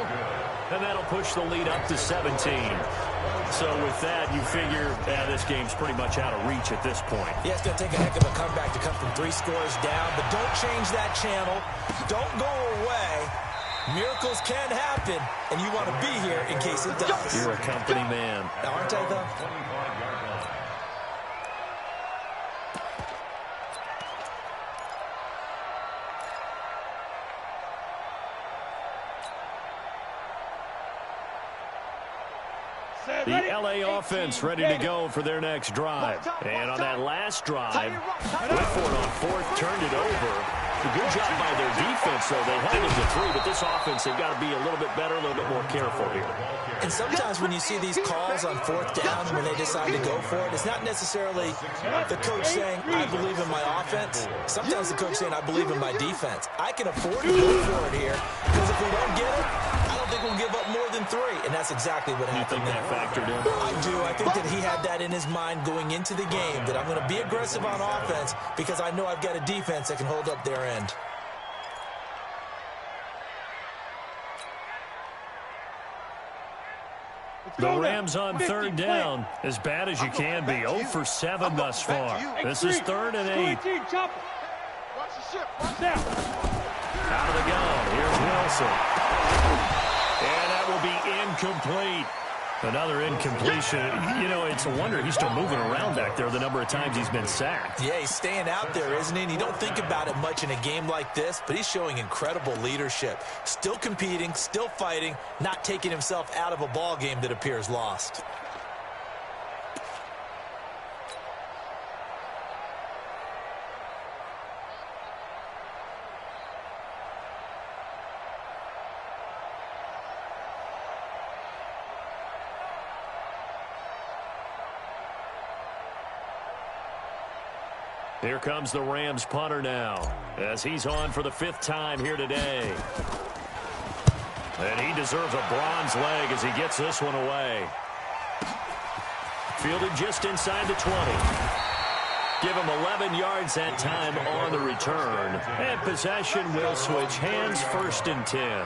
and that'll push the lead up to 17. So with that, you figure this game's pretty much out of reach at this point. Yeah, it's going to take a heck of a comeback to come from 3 scores down, but don't change that channel. Don't go away. Miracles can happen, and you want to be here in case it does. You're a company man. Now, aren't I, though? The LA offense ready to go for their next drive. And on that last drive, Whitford on 4th turned it over. A good job by their defense, though. They held it to 3, but this offense, they've got to be a little bit better, a little bit more careful here. And sometimes when you see these calls on 4th down, when they decide to go for it, it's not necessarily the coach saying, I believe in my offense. Sometimes the coach saying, I believe in my defense. I can afford to go for it here, because if we don't get it, I don't think we'll give up more than 3. And that's exactly what happened. You think that factored in? I do. I think that he had that in his mind going into the game, that I'm going to be aggressive on offense because I know I've got a defense that can hold up their end. The Rams on 3rd down, as bad as you can be. 0 for 7 thus far. This is 3rd and 8. Out of the gun. Here's Wilson. And that will be incomplete. Another incompletion. You know, it's a wonder he's still moving around back there the number of times he's been sacked. Yeah, he's staying out there, isn't he? And you don't think about it much in a game like this, but he's showing incredible leadership. Still competing, still fighting, not taking himself out of a ball game that appears lost. Here comes the Rams punter now, as he's on for the 5th time here today. And he deserves a bronze leg as he gets this one away. Fielded just inside the 20. Give him 11 yards that time on the return. And possession will switch hands, 1st and 10.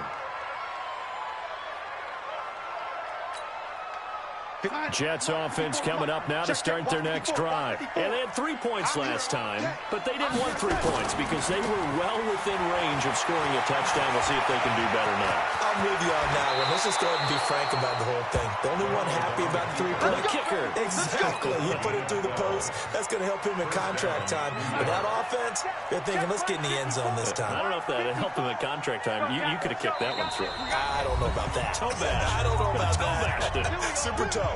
Jets offense coming up now to start their next drive. And they had 3 points last time, but they didn't want 3 points because they were well within range of scoring a touchdown. We'll see if they can do better now. I'm with you on that one. Let's just go ahead and be frank about the whole thing. The only one happy about the 3-point kicker. Exactly. He put it through the post. That's going to help him in contract time. But that offense, they're thinking, let's get in the end zone this time. I don't know if that helped him in contract time. You could have kicked that one through. I don't know about that. Toe bash. I don't know about that. Super toe.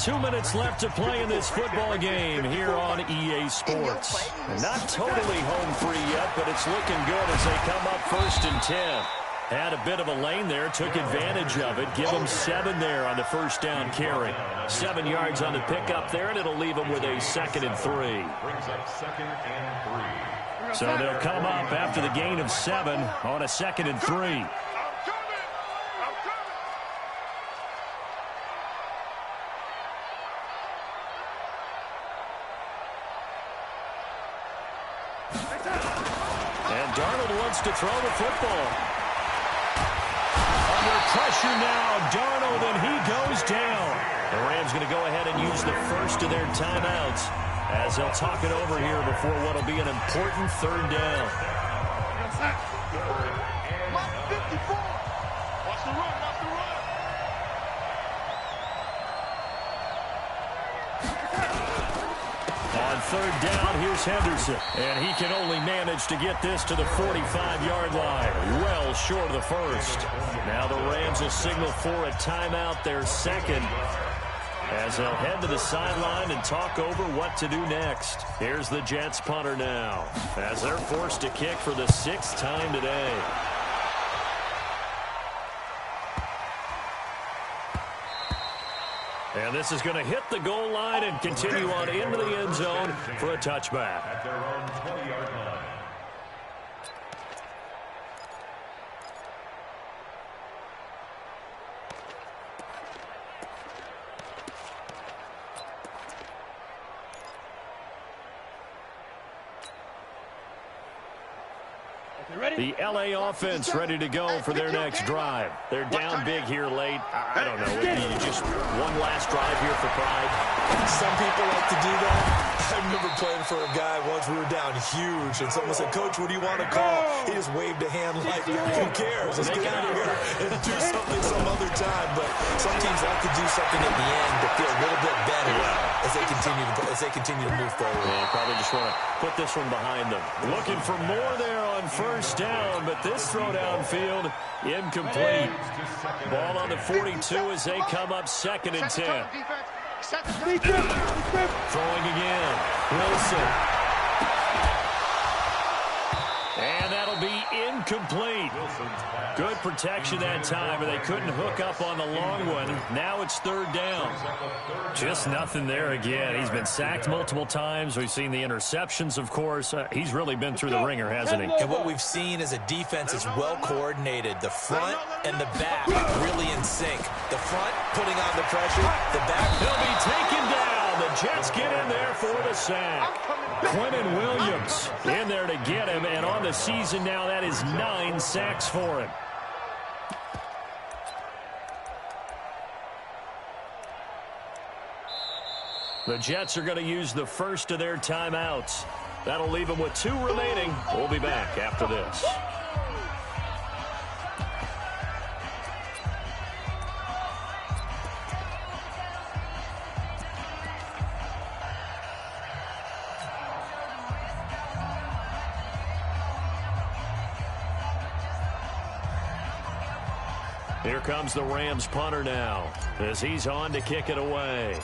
2 minutes left to play in this football game here on EA Sports. Not totally home free yet, but it's looking good as they come up 1st and 10. Had a bit of a lane there, took advantage of it. Give them 7 there on the 1st down carry. 7 yards on the pickup there, and it'll leave them with a 2nd and 3. Brings up 2nd and 3. So they'll come up after the gain of 7 on a 2nd and 3. And Darnold wants to throw the football. Under pressure now, Darnold, and he goes down. The Rams going to go ahead and use the first of their timeouts as they'll talk it over here before what will be an important 3rd down. Mark 54. Watch the run, watch the run. On 3rd down, here's Henderson. And he can only manage to get this to the 45-yard line. Well short of the 1st. Now the Rams will signal for a timeout, their 2nd. As they'll head to the sideline and talk over what to do next. Here's the Jets punter now, as they're forced to kick for the 6th time today. And this is going to hit the goal line and continue on into the end zone for a touchback. At their own 20-yard line. The LA offense ready to go for their next drive. They're down big here late. I don't know. You just one last drive here for pride. Some people like to do that. I remember playing for a guy once. We were down huge, and someone said, "Coach, what do you want to call?" He just waved a hand like, "Who cares? Let's get out of here and do something some other time." But some teams like to do something at the end to feel a little bit better as they continue to move forward. Yeah, probably just want to put this one behind them. Looking for more there on 1st down, but this throw downfield incomplete. Ball on the 42 as they come up 2nd and 10. Throwing again. Wilson. And that'll be incomplete. Good protection that time, but they couldn't hook up on the long one. Now it's 3rd down. Just nothing there again. He's been sacked multiple times. We've seen the interceptions, of course. He's really been through the ringer, hasn't he? And what we've seen is a defense that's well coordinated. The front and the back really in sync. The front putting on the pressure. The back. He'll be taken down. The Jets get in there for the sack. Quentin Williams in there to get him, and on the season now, that is 9 sacks for him. The Jets are going to use the first of their timeouts. That'll leave them with 2 remaining. We'll be back after this. Here comes the Rams punter now, as he's on to kick it away.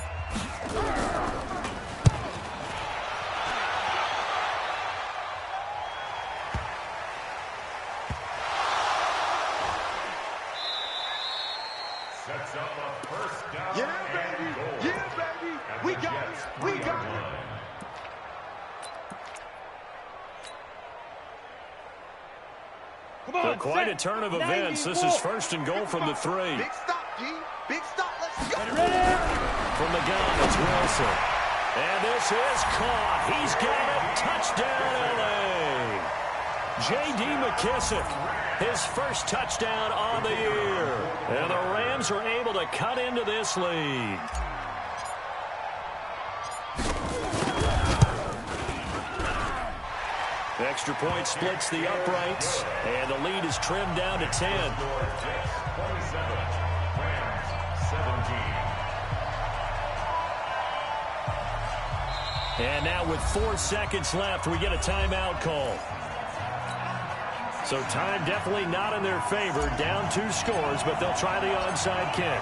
Sets up a 1st down. Yeah, baby. Yeah, baby. We got it. We got it. So quite a turn of events. This is first and goal from the 3. Big stop, G. Big stop. Let's go. From the gun, it's Wilson. And this is caught. He's got it. Touchdown, L.A. J.D. McKissick, his first touchdown on the year. And the Rams are able to cut into this lead. Extra point splits the uprights, and the lead is trimmed down to 10. 27, Rams 17. And now with 4 seconds left, we get a timeout call. So time definitely not in their favor. Down 2 scores, but they'll try the onside kick.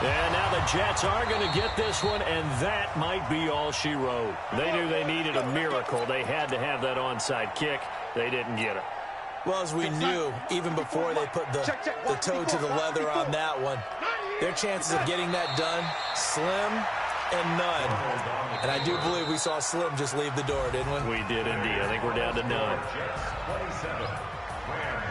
And now the Jets are going to get this one, and that might be all she wrote. They knew they needed a miracle. They had to have that onside kick. They didn't get it. Well, as we knew, even before they put the toe to the leather on that one, their chances of getting that done, slim and none. And I do believe we saw Slim just leave the door, didn't we? We did indeed. I think we're down to 9.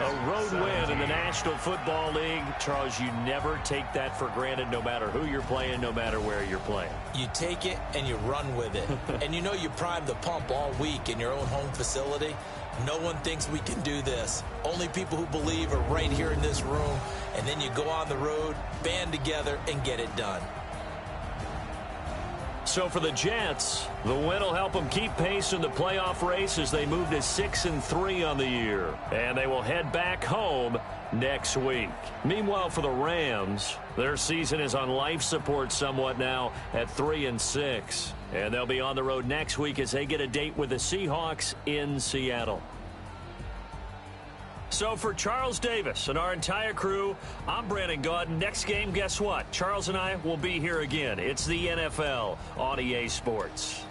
A road win in the National Football League. Charles, you never take that for granted, no matter who you're playing, no matter where you're playing. You take it and you run with it. And you know you primed the pump all week in your own home facility. No one thinks we can do this. Only people who believe are right here in this room. And then you go on the road, band together, and get it done. So for the Jets, the win will help them keep pace in the playoff race as they move to 6-3 on the year. And they will head back home next week. Meanwhile, for the Rams, their season is on life support somewhat now at 3-6. And they'll be on the road next week as they get a date with the Seahawks in Seattle. So for Charles Davis and our entire crew, I'm Brandon Gaudin. Next game, guess what? Charles and I will be here again. It's the NFL on EA Sports.